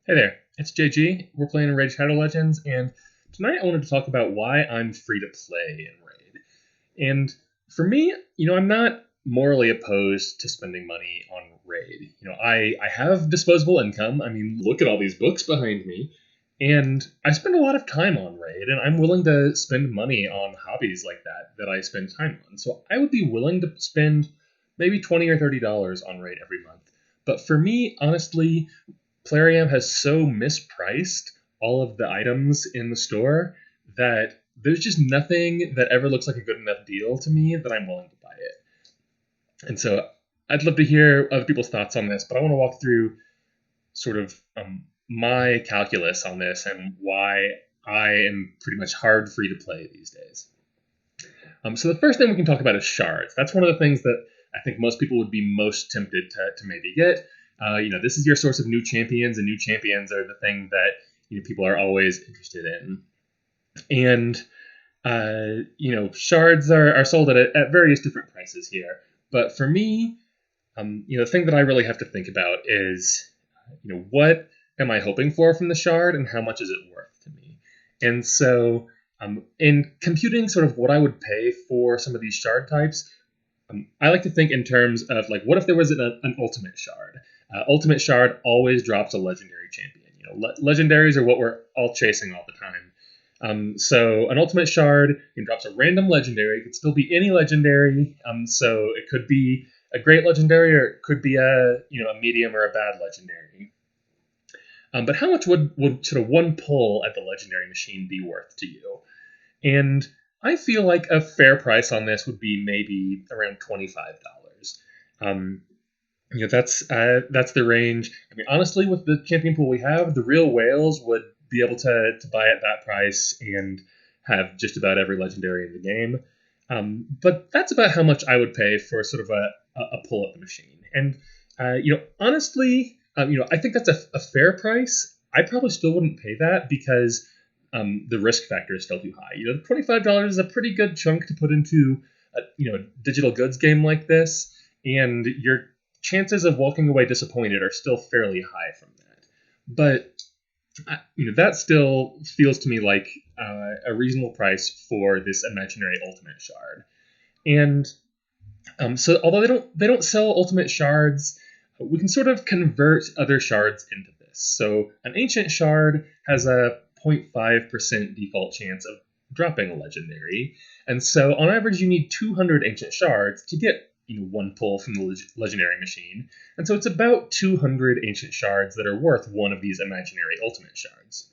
Hey there, it's JG. We're playing Raid Shadow Legends, and tonight I wanted to talk about why I'm free to play in Raid. And for me, I'm not morally opposed to spending money on Raid. I have disposable income. I mean, look at all these books behind me. And I spend a lot of time on Raid, and I'm willing to spend money on hobbies like that I spend time on. So I would be willing to spend maybe $20 or $30 on Raid every month. But for me, honestly, Plarium has so mispriced all of the items in the store that there's just nothing that ever looks like a good enough deal to me that I'm willing to buy it. And so I'd love to hear other people's thoughts on this, but I want to walk through sort of my calculus on this and why I am pretty much hard free to play these days. So the first thing we can talk about is shards. That's one of the things that I think most people would be most tempted to maybe get. This is your source of new champions, and new champions are the thing that people are always interested in. And shards are sold at various different prices here. But for me, the thing that I really have to think about is, what am I hoping for from the shard, and how much is it worth to me? And so, in computing sort of what I would pay for some of these shard types, I like to think in terms of what if there was an ultimate shard? Ultimate shard always drops a legendary champion. Legendaries are what we're all chasing all the time. So an ultimate shard drops a random legendary. It could still be any legendary. So it could be a great legendary, or it could be a medium or a bad legendary. But how much would sort of one pull at the legendary machine be worth to you? And I feel like a fair price on this would be maybe around $25. That's the range. I mean, honestly, with the champion pool we have, the real whales would be able to buy at that price and have just about every legendary in the game. But that's about how much I would pay for sort of a pull at the machine. And honestly, I think that's a fair price. I probably still wouldn't pay that because the risk factor is still too high. $25 is a pretty good chunk to put into a digital goods game like this, and your chances of walking away disappointed are still fairly high from that. But that still feels to me like a reasonable price for this imaginary ultimate shard. And so although they don't sell ultimate shards, we can sort of convert other shards into this. So an ancient shard has a 0.5% default chance of dropping a legendary. And so on average, you need 200 ancient shards to get one pull from the legendary machine. And so it's about 200 ancient shards that are worth one of these imaginary ultimate shards.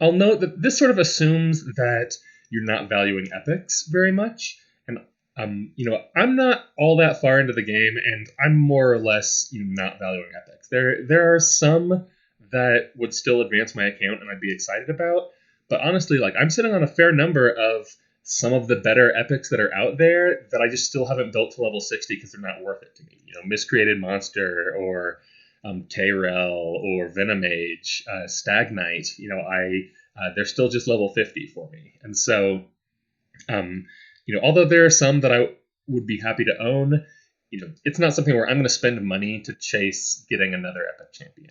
I'll note that this sort of assumes that you're not valuing epics very much. And I'm not all that far into the game, and I'm more or less not valuing epics. There are some that would still advance my account and I'd be excited about. But honestly, I'm sitting on a fair number of some of the better epics that are out there that I just still haven't built to level 60 because they're not worth it to me. Miscreated Monster, or Tayrel, or Venomage, Stagnite. They're still just level 50 for me. And so, although there are some that I would be happy to own, it's not something where I'm going to spend money to chase getting another epic champion.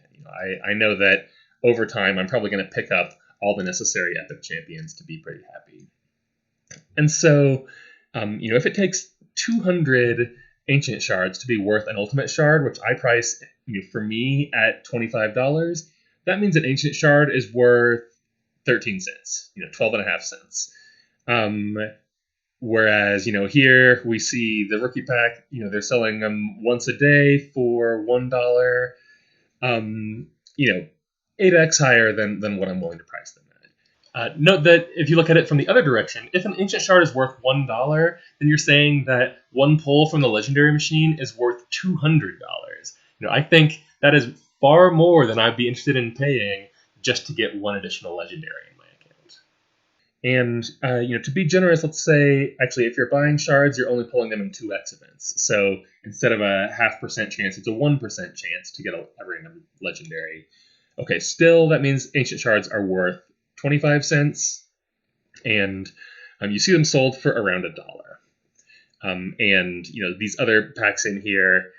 I know that over time I'm probably going to pick up all the necessary epic champions to be pretty happy. And so, if it takes 200 ancient shards to be worth an ultimate shard, which I price, for me at $25, that means an ancient shard is worth 13 cents, 12.5 cents. Whereas, here we see the rookie pack, they're selling them once a day for $1, 8x higher than what I'm willing to price them at. Note that if you look at it from the other direction, if an ancient shard is worth $1, then you're saying that one pull from the legendary machine is worth $200. I think that is far more than I'd be interested in paying just to get one additional legendary in my account. And, to be generous, let's say, actually, if you're buying shards, you're only pulling them in 2x events. So instead of a 0.5% chance, it's a 1% chance to get a random legendary. Okay, still, that means ancient shards are worth 25 cents, and you see them sold for around $1. And these other packs in here,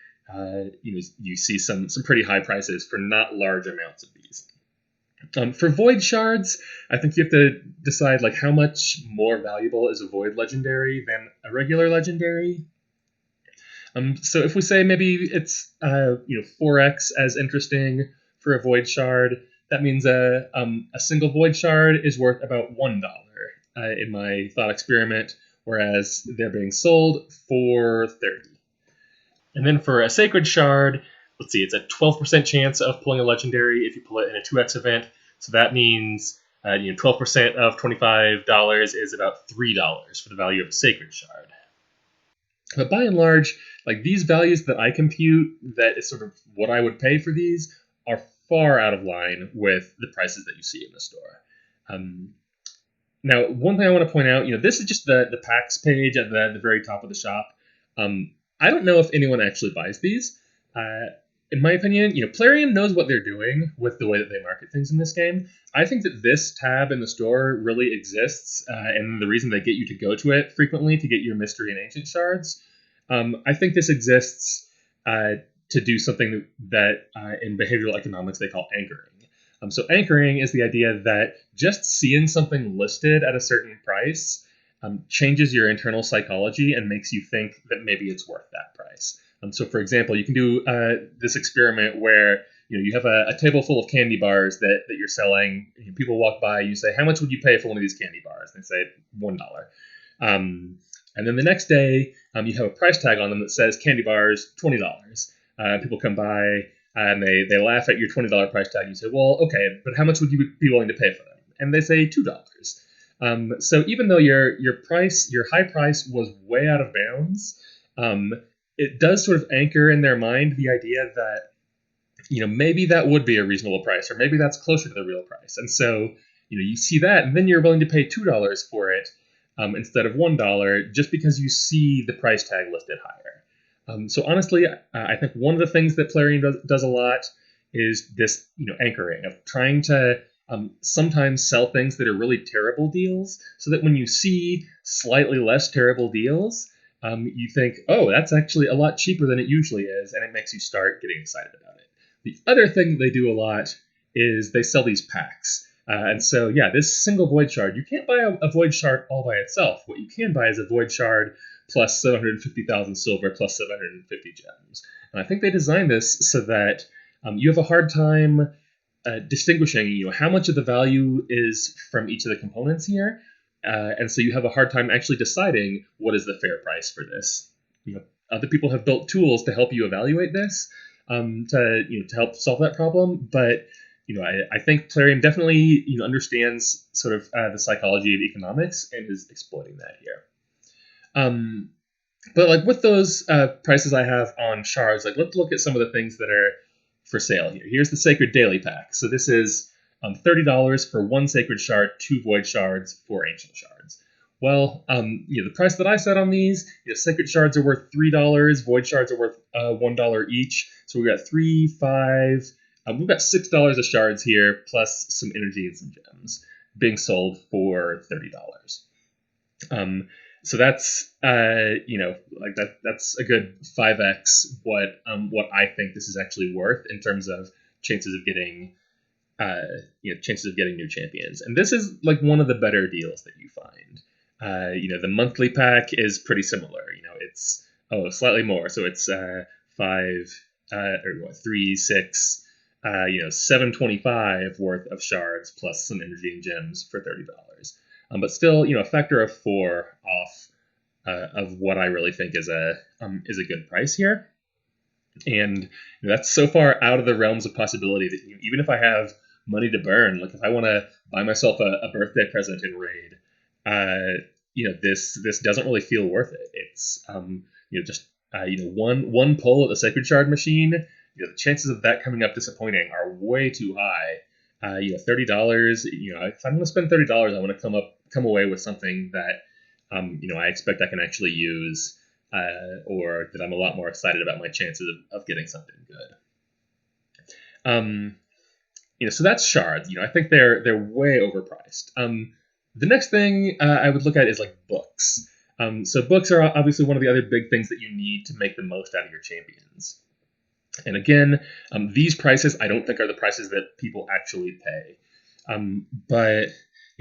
you see some pretty high prices for not large amounts of these. For void shards, I think you have to decide like how much more valuable is a void legendary than a regular legendary. So if we say maybe it's 4x as interesting for a void shard, that means a single void shard is worth about $1 in my thought experiment, whereas they're being sold for 30. And then for a sacred shard, let's see, it's a 12% chance of pulling a legendary if you pull it in a 2x event. So that means 12% of $25 is about $3 for the value of a sacred shard. But by and large, like these values that I compute, that is sort of what I would pay for these, are far out of line with the prices that you see in the store. Now, one thing I want to point out, this is just the packs page at the very top of the shop. I don't know if anyone actually buys these. In my opinion, Plarium knows what they're doing with the way that they market things in this game. I think that this tab in the store really exists, and the reason they get you to go to it frequently to get your mystery and ancient shards. I think this exists to do something that in behavioral economics they call anchoring. So anchoring is the idea that just seeing something listed at a certain price changes your internal psychology and makes you think that maybe it's worth that price. So, for example, you can do this experiment where you have a table full of candy bars that you're selling. People walk by, you say, "How much would you pay for one of these candy bars?" And they say $1. And then the next day, you have a price tag on them that says candy bars $20. People come by and they laugh at your $20 price tag. You say, "Well, okay, but how much would you be willing to pay for them?" And they say $2. So even though your high price was way out of bounds, it does sort of anchor in their mind the idea that maybe that would be a reasonable price, or maybe that's closer to the real price. And so you see that, and then you're willing to pay $2 for it instead of $1 just because you see the price tag listed higher. So honestly, I think one of the things that Plarium does a lot is this anchoring of trying to sometimes sell things that are really terrible deals, so that when you see slightly less terrible deals, you think, oh, that's actually a lot cheaper than it usually is, and it makes you start getting excited about it. The other thing they do a lot is they sell these packs. And so, yeah, this single void shard, you can't buy a void shard all by itself. What you can buy is a void shard plus 750,000 silver plus 750 gems. And I think they designed this so that you have a hard time distinguishing how much of the value is from each of the components here. And so you have a hard time actually deciding what is the fair price for this. Other people have built tools to help you evaluate this, to help solve that problem. But I think Plarium definitely understands sort of the psychology of economics and is exploiting that here. But like with those prices I have on shards, like let's look at some of the things that are for sale here. Here's the Sacred Daily Pack. So this is $30 for one Sacred Shard, 2 Void Shards, 4 Ancient Shards. Well, the price that I set on these, Sacred Shards are worth $3, Void Shards are worth $1 each. So we've got 3, 5, we've got $6 of shards here, plus some energy and some gems, being sold for $30. So that's that's a good 5x what I think this is actually worth in terms of chances of getting new champions. And this is like one of the better deals that you find. The monthly pack is pretty similar. It's slightly more. So it's 3, 6, 725 worth of shards plus some energy and gems for $30. But still, a factor of 4 off of what I really think is a good price here. And that's so far out of the realms of possibility that even if I have money to burn, like if I want to buy myself a birthday present in Raid, this doesn't really feel worth it. It's just one pull at the Sacred Shard machine. The chances of that coming up disappointing are way too high. $30. If I'm going to spend $30, I want to come away with something that I expect I can actually use, or that I'm a lot more excited about my chances of getting something good. So that's shards. I think they're way overpriced. The next thing I would look at is like books. So books are obviously one of the other big things that you need to make the most out of your champions. And again, these prices I don't think are the prices that people actually pay. But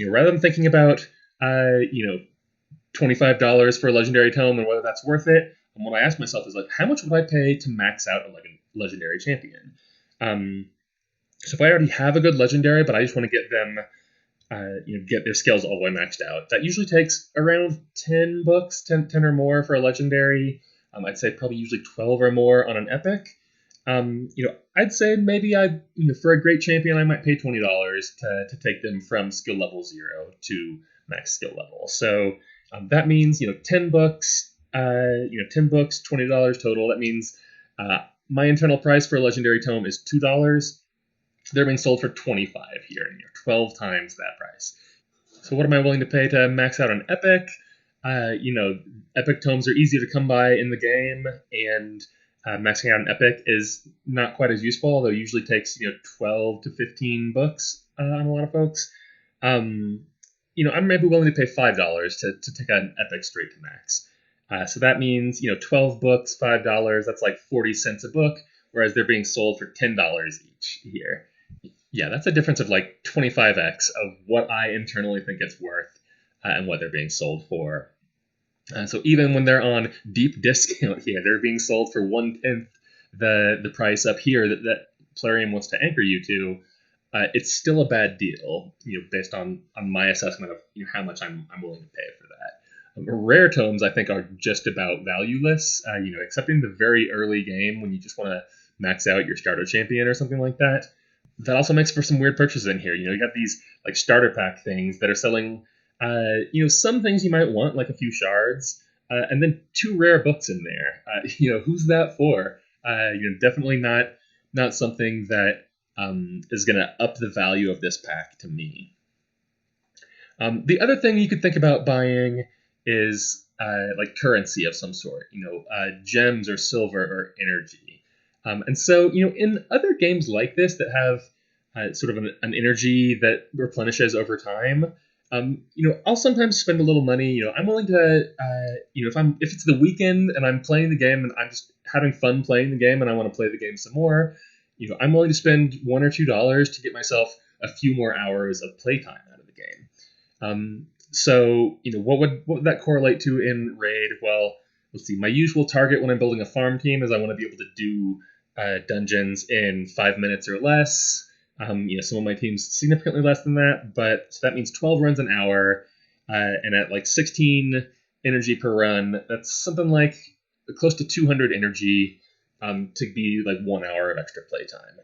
rather than thinking about $25 for a legendary tome and whether that's worth it, and what I ask myself is like, how much would I pay to max out a legendary champion? So if I already have a good legendary, but I just want to get them, get their skills all the way maxed out, that usually takes around 10 books, 10 or more for a legendary. I'd say probably usually 12 or more on an epic. I'd say maybe for a great champion, I might pay $20 to take them from skill level 0 to max skill level. So that means 10 books, 10 books, $20 total. That means my internal price for a legendary tome is $2. They're being sold for 25 here, 12 times that price. So what am I willing to pay to max out an epic? Epic tomes are easier to come by in the game, and maxing out an epic is not quite as useful, although it usually takes 12 to 15 books on a lot of folks. I'm maybe willing to pay $5 to take an epic straight to max. So that means 12 books, $5. That's like 40 cents a book, whereas they're being sold for $10 each here. Yeah, that's a difference of like 25x of what I internally think it's worth and what they're being sold for. So even when they're on deep discount here, they're being sold for 1/10 the price up here that Plarium wants to anchor you to. It's still a bad deal, based on my assessment of how much I'm willing to pay for that. Rare tomes, I think, are just about valueless. Except in the very early game when you just want to max out your starter champion or something like that. That also makes for some weird purchases in here. You got these like starter pack things that are selling, some things you might want, like a few shards, and then 2 rare books in there. Who's that for? Definitely not something that is going to up the value of this pack to me. The other thing you could think about buying is like currency of some sort, gems or silver or energy. And so, in other games like this that have sort of an energy that replenishes over time, I'll sometimes spend a little money. I'm willing to, if it's the weekend and I'm playing the game and I'm just having fun playing the game and I want to play the game some more, I'm willing to spend $1 or $2 to get myself a few more hours of playtime out of the game. So, what would that correlate to in Raid? Well, let's see. My usual target when I'm building a farm team is I want to be able to do dungeons in 5 minutes or less. Some of my teams significantly less than that, but so that means 12 runs an hour, and at like 16 energy per run, that's something like close to 200 energy to be like 1 hour of extra playtime.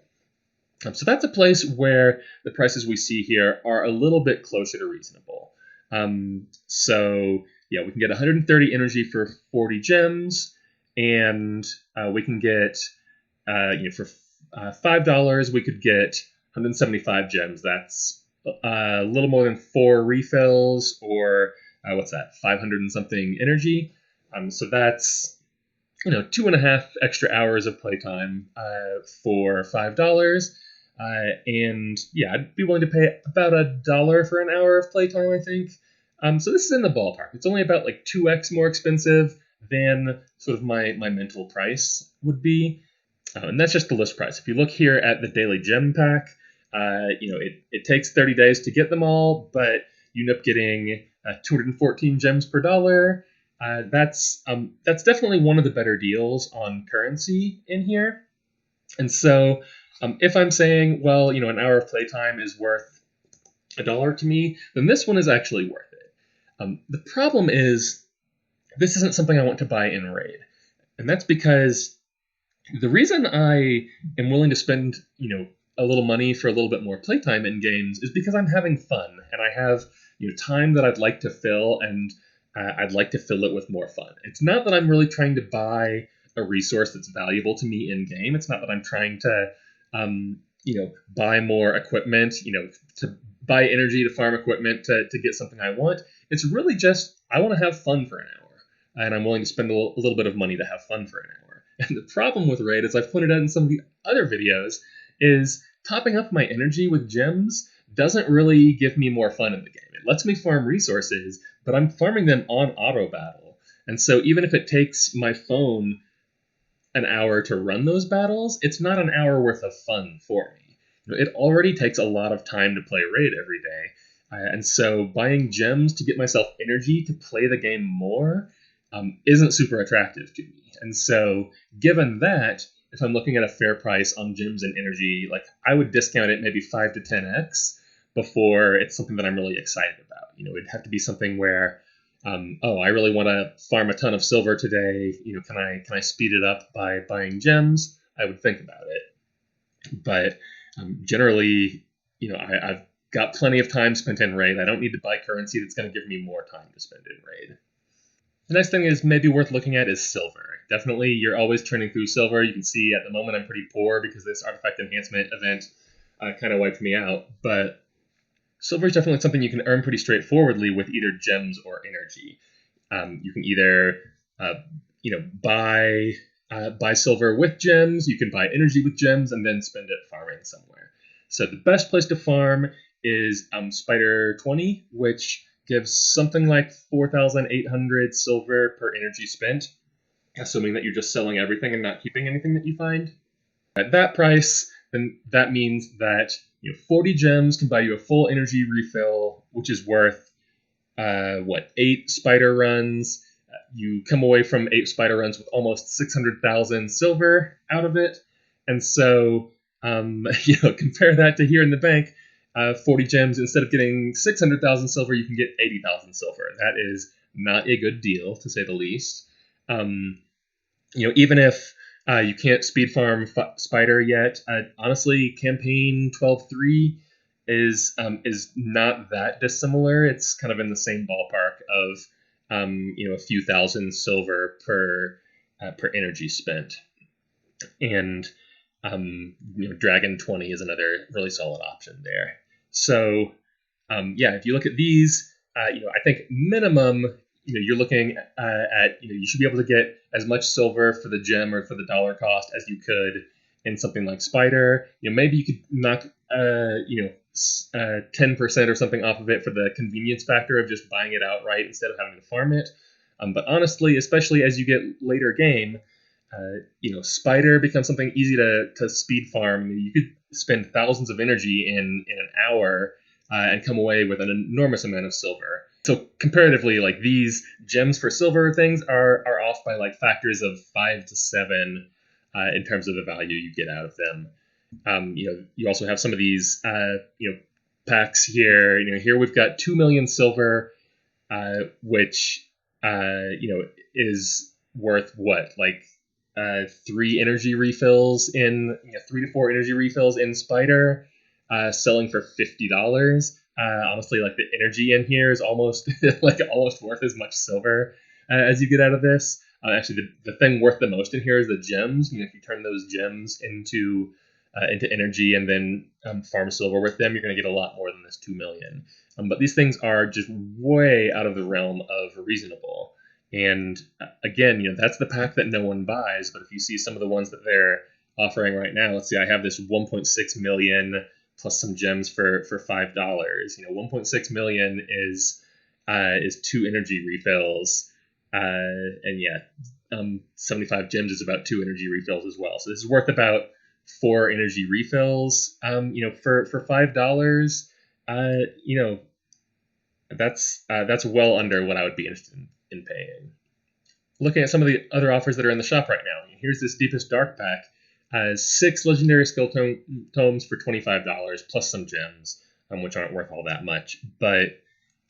So that's a place where the prices we see here are a little bit closer to reasonable. So yeah, we can get 130 energy for 40 gems, and we can get for $5 we could get 175 gems. That's a little more than 4 refills, or what's that? 500 and something energy. So that's 2.5 extra hours of playtime for $5. And yeah, I'd be willing to pay about $1 for an hour of playtime, I think. So this is in the ballpark. It's only about like 2x more expensive than sort of my mental price would be. And that's just the list price. If you look here at the daily gem pack, it takes 30 days to get them all, but you end up getting 214 gems per dollar. That's definitely one of the better deals on currency in here. And so if I'm saying, well, an hour of playtime is worth $1 to me, then this one is actually worth it. The problem is this isn't something I want to buy in Raid. And that's because the reason I am willing to spend, a little money for a little bit more playtime in games is because I'm having fun and I have, time that I'd like to fill, and I'd like to fill it with more fun. It's not that I'm really trying to buy a resource that's valuable to me in game. It's not that I'm trying to, buy more equipment, to buy energy to farm equipment to get something I want. It's really just I want to have fun for an hour, and I'm willing to spend a little bit of money to have fun for an hour. And the problem with Raid, as I've pointed out in some of the other videos, is topping up my energy with gems doesn't really give me more fun in the game. It lets me farm resources, but I'm farming them on auto battle. And so even if it takes my phone an hour to run those battles, it's not an hour worth of fun for me. It already takes a lot of time to play Raid every day. And so buying gems to get myself energy to play the game more isn't super attractive to me. And so, given that, if I'm looking at a fair price on gems and energy, like I would discount it maybe 5 to 10x before it's something that I'm really excited about. It'd have to be something where I really want to farm a ton of silver today. Can I speed it up by buying gems? I would think about it. But generally, I've got plenty of time spent in Raid. I don't need to buy currency that's going to give me more time to spend in Raid. The next thing is maybe worth looking at is silver. Definitely, you're always turning through silver. You can see at the moment I'm pretty poor because this artifact enhancement event kind of wiped me out. But silver is definitely something you can earn pretty straightforwardly with either gems or energy. You can either, buy silver with gems. You can buy energy with gems, and then spend it farming somewhere. So the best place to farm is Spider 20, which gives something like 4,800 silver per energy spent, assuming that you're just selling everything and not keeping anything that you find. At that price, then that means that 40 gems can buy you a full energy refill, which is worth 8 spider runs. You come away from 8 spider runs with almost 600,000 silver out of it, and so compare that to here in the bank. 40 gems, instead of getting 600,000 silver, you can get 80,000 silver. That is not a good deal, to say the least. Even if you can't speed farm Spider yet, honestly, campaign 12.3 is not that dissimilar. It's kind of in the same ballpark of a few thousand silver per energy spent, and Dragon 20 is another really solid option there. So if you look at these, I think minimum, you're looking at you should be able to get as much silver for the gem or for the dollar cost as you could in something like Spider. Maybe you could knock 10% or something off of it for the convenience factor of just buying it outright instead of having to farm it. But honestly, especially as you get later game, Spider becomes something easy to speed farm. You could spend thousands of energy in an hour and come away with an enormous amount of silver. So comparatively, like these gems for silver things are off by like factors of 5 to 7 in terms of the value you get out of them. You also have some of these packs here. Here we've got 2 million silver, which is worth what, like 3 energy refills in 3 to 4 energy refills in Spider, selling for $50. Honestly, like the energy in here is almost almost worth as much silver as you get out of this. Actually, the thing worth the most in here is the gems. If you turn those gems into energy and then farm silver with them, you're going to get a lot more than this 2 million. But these things are just way out of the realm of reasonable. And again, that's the pack that no one buys. But if you see some of the ones that they're offering right now, let's see, I have this 1.6 million plus some gems for $5. 1.6 million is 2 energy refills, and 75 gems is about 2 energy refills as well. So this is worth about 4 energy refills. For $5, that's well under what I would be interested in paying. Looking at some of the other offers that are in the shop right now, here's this Deepest Dark pack. 6 legendary skill tomes for $25 plus some gems, which aren't worth all that much. But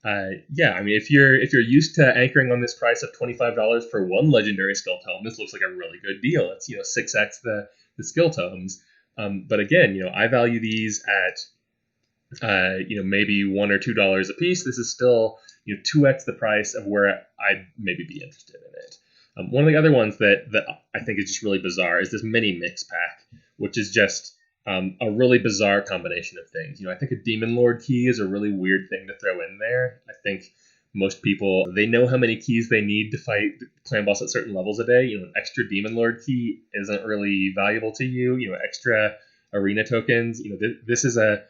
if you're used to anchoring on this price of $25 for 1 legendary skill tome, this looks like a really good deal. It's 6x the skill tomes. But again, I value these at maybe $1 or $2 a piece. This is still 2x the price of where I'd maybe be interested in it. One of the other ones that I think is just really bizarre is this mini mix pack, which is just a really bizarre combination of things. I think a Demon Lord key is a really weird thing to throw in there. I think most people, they know how many keys they need to fight clan boss at certain levels a day. An extra Demon Lord key isn't really valuable to you. Extra arena tokens. This is a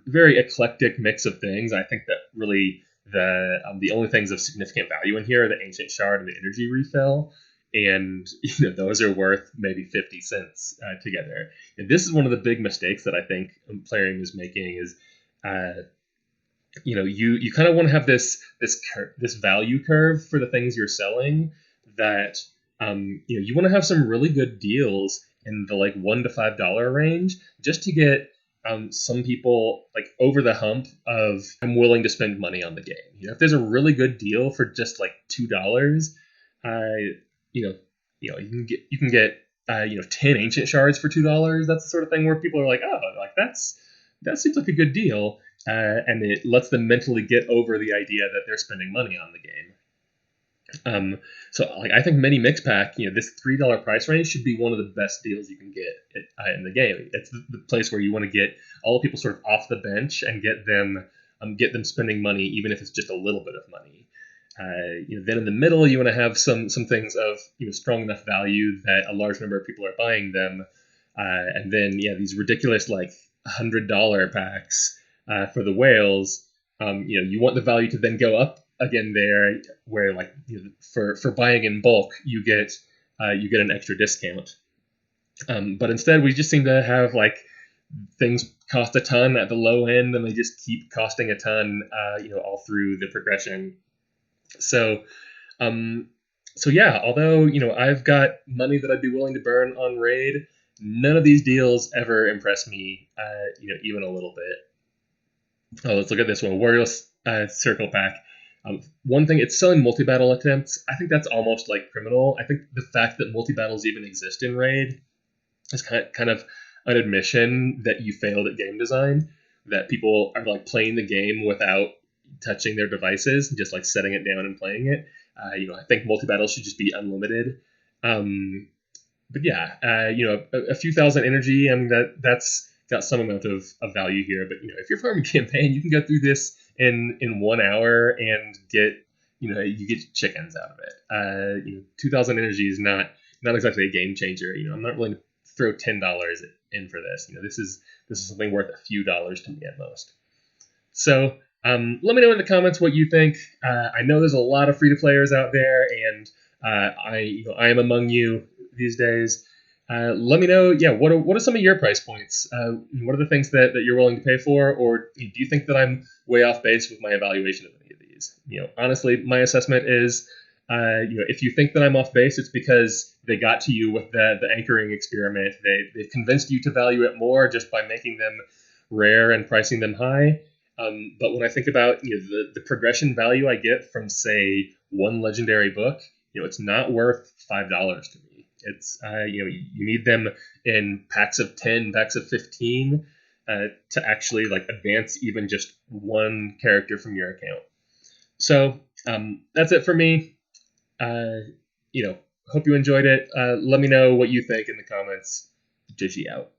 very eclectic mix of things. I think that really the only things of significant value in here are the Ancient Shard and the energy refill. and those are worth maybe 50 cents together. And this is one of the big mistakes that I think Plarium is making is, you kind of want to have this value curve for the things you're selling, that you want to have some really good deals in the like $1 to $5 range, just to get some people like over the hump of I'm willing to spend money on the game. If there's a really good deal for just like $2, you can get 10 ancient shards for $2. That's the sort of thing where people are like, oh, like that seems like a good deal, and it lets them mentally get over the idea that they're spending money on the game. So like I think Mini Mix Pack, this $3 price range should be one of the best deals you can get in the game. It's the place where you want to get all the people sort of off the bench and get them spending money, even if it's just a little bit of money. Then in the middle, you want to have some things of strong enough value that a large number of people are buying them, and then these ridiculous like $100 packs for the whales. You want the value to then go up again there, where like for buying in bulk you get an extra discount. But instead we just seem to have like things cost a ton at the low end, and they just keep costing a ton all through the progression. So although I've got money that I'd be willing to burn on raid, none of these deals ever impress me even a little bit. Let's look at this one, Warrior Circle Pack. One thing, it's selling multi-battle attempts. I think that's almost like criminal. I think the fact that multi-battles even exist in raid is kind of an admission that you failed at game design, that people are like playing the game without touching their devices, just like setting it down and playing it. I think multi-battles should just be unlimited. But a few thousand energy, I mean, that's got some amount of value here. But if you're farming campaign, you can go through this in 1 hour and get you get chickens out of it. 2,000 energy is not exactly a game changer. I'm not willing to throw $10 in for this. This is something worth a few dollars to me at most. So let me know in the comments what you think. I know there's a lot of free-to-players out there, and I am among you these days. Let me know, what are some of your price points? What are the things that you're willing to pay for, or do you think that I'm way off base with my evaluation of any of these? Honestly, my assessment is, if you think that I'm off base, it's because they got to you with the anchoring experiment. They've convinced you to value it more just by making them rare and pricing them high. But when I think about the progression value I get from, say, one legendary book, it's not worth $5 to me. It's you need them in packs of 10, packs of 15 to actually like advance even just one character from your account. So that's it for me. Hope you enjoyed it. Let me know what you think in the comments. Jiggy out.